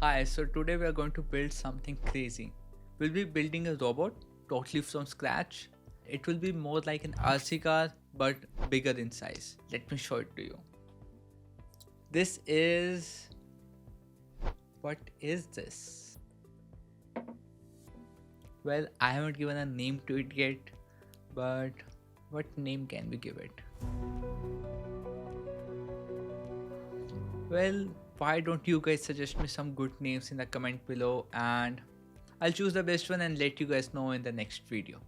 Hi, so today we are going to build something crazy. We'll be building a robot totally from scratch. It will be more like an RC car but bigger in size. Let me show it to you. This is. What is this? Well, I haven't given a name to it yet, but what name can we give it? Well, why don't you guys suggest me some good names in the comment below and I'll choose the best one and let you guys know in the next video.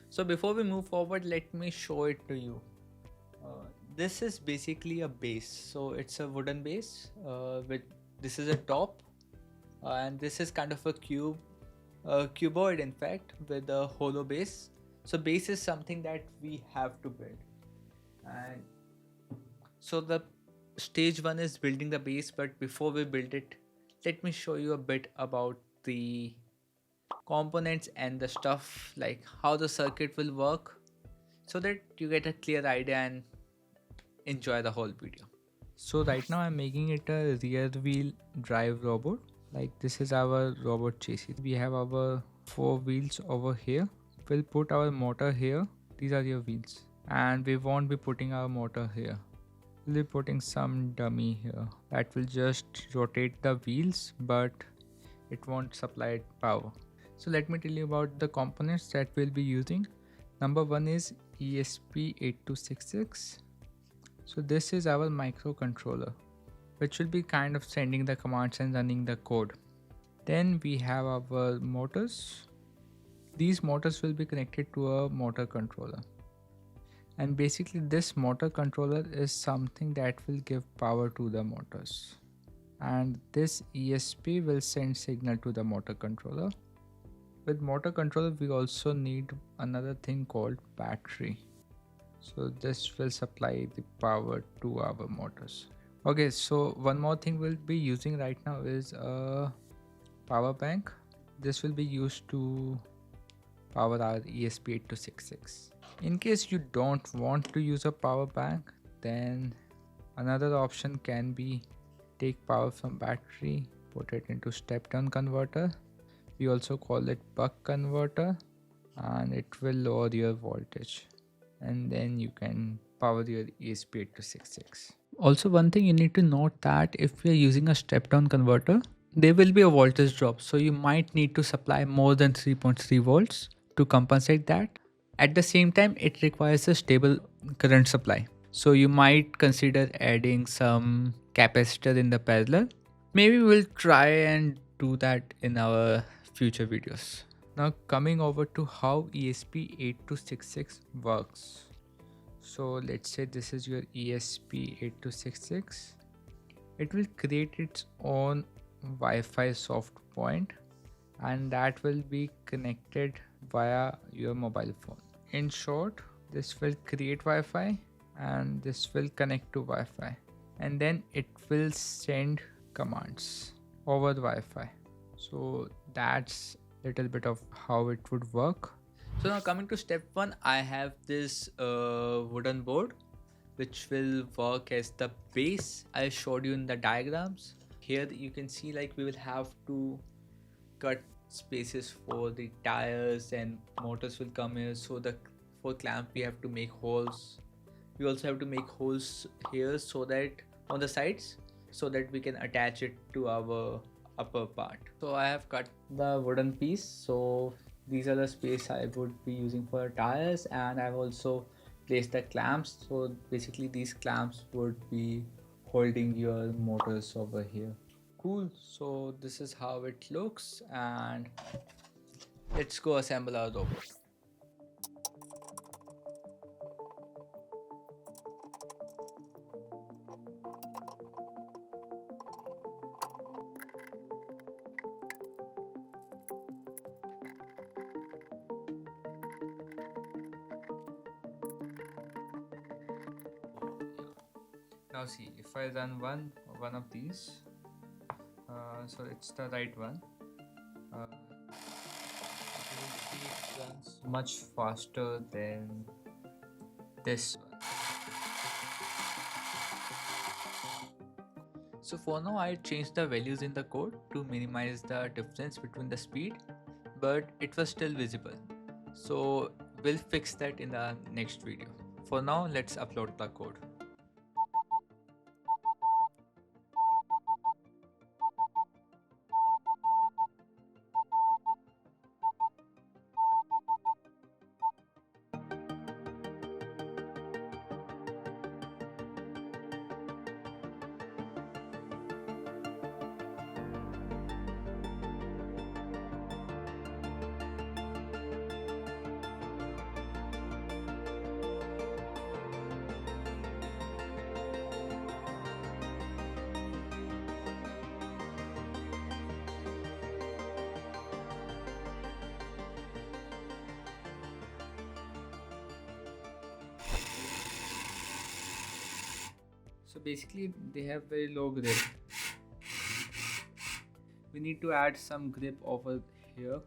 So before we move forward, let me show it to you. This is basically a base. So it's a wooden base with this is a top and this is kind of a cuboid in fact with a hollow base. So base is something that we have to build. And so the stage one is building the base, but before we build it, let me show you a bit about the components and the stuff, like how the circuit will work, so that you get a clear idea and enjoy the whole video. So right now I'm making it a rear wheel drive robot. Like this is our robot chassis. We have our 4 wheels over here. We'll put our motor here. These are your wheels. And we won't be putting our motor here. We'll be putting some dummy here that will just rotate the wheels, but it won't supply power. So let me tell you about the components that we'll be using. Number one is ESP8266. So this is our microcontroller, which will be kind of sending the commands and running the code. Then we have our motors. These motors will be connected to a motor controller. And basically this motor controller is something that will give power to the motors. And this ESP will send signal to the motor controller. With motor controller, we also need another thing called battery. So this will supply the power to our motors. Okay, so one more thing we'll be using right now is a power bank. This will be used to power our ESP8266. In case you don't want to use a power bank, then another option can be take power from battery, put it into step-down converter. We also call it buck converter, and it will lower your voltage. And then you can power your ESP8266. Also, one thing you need to note that if we are using a step-down converter, there will be a voltage drop. So you might need to supply more than 3.3 volts to compensate that. At the same time, it requires a stable current supply. So you might consider adding some capacitor in the parallel. Maybe we'll try and do that in our future videos. Now coming over to how ESP8266 works. So let's say this is your ESP8266. It will create its own Wi-Fi soft point and that will be connected via your mobile phone. In short, this will create Wi-Fi and this will connect to Wi-Fi, and then it will send commands over the Wi-Fi. So that's a little bit of how it would work. So now coming to step one, I have this wooden board which will work as the base I showed you in the diagrams. Here you can see like we will have to cut spaces for the tires and motors will come here. So for clamp we have to make holes. We also have to make holes here so that on the sides so that we can attach it to our upper part. So I have cut the wooden piece. So these are the space I would be using for tires, and I've also placed the clamps. So basically these clamps would be holding your motors over here. Cool. So this is how it looks, and let's go assemble our robot. Now see, if I run one of these, so it's the right one. It runs much faster than this one. So for now I changed the values in the code to minimize the difference between the speed, but it was still visible. So we'll fix that in the next video. For now, let's upload the code. So basically they have very low grip. We need to add some grip over here.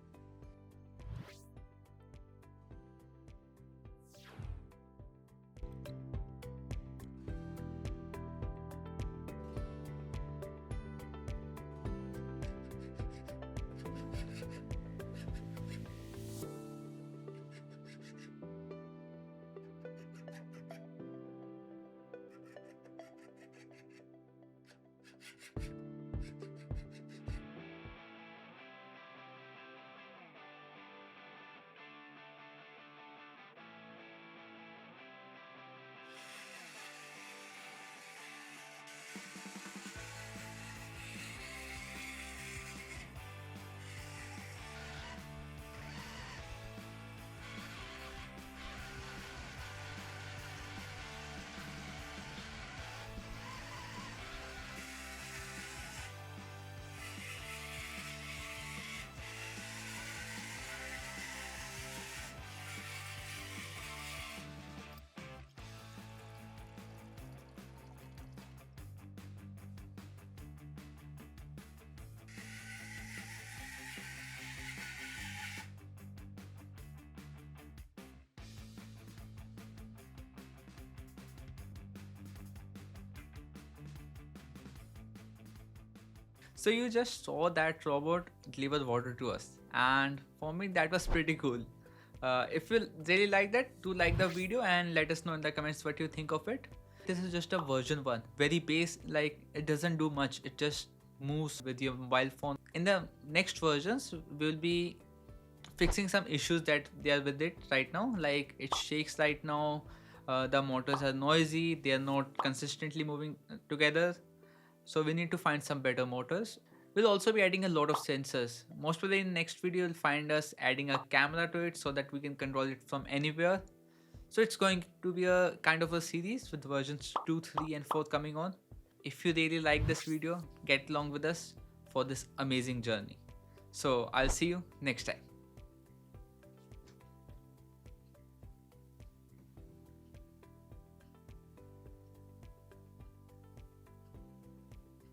So you just saw that robot deliver water to us, and for me that was pretty cool. If you really like that, do like the video and let us know in the comments what you think of it. This is just a version 1, very base, like it doesn't do much, it just moves with your mobile phone. In the next versions we'll be fixing some issues that they are with it right now, like it shakes right now, the motors are noisy, they are not consistently moving together. So we need to find some better motors. We'll also be adding a lot of sensors. Most probably in next video you'll find us adding a camera to it so that we can control it from anywhere. So it's going to be a kind of a series with versions 2, 3 and 4 coming on. If you really like this video, get along with us for this amazing journey. So I'll see you next time.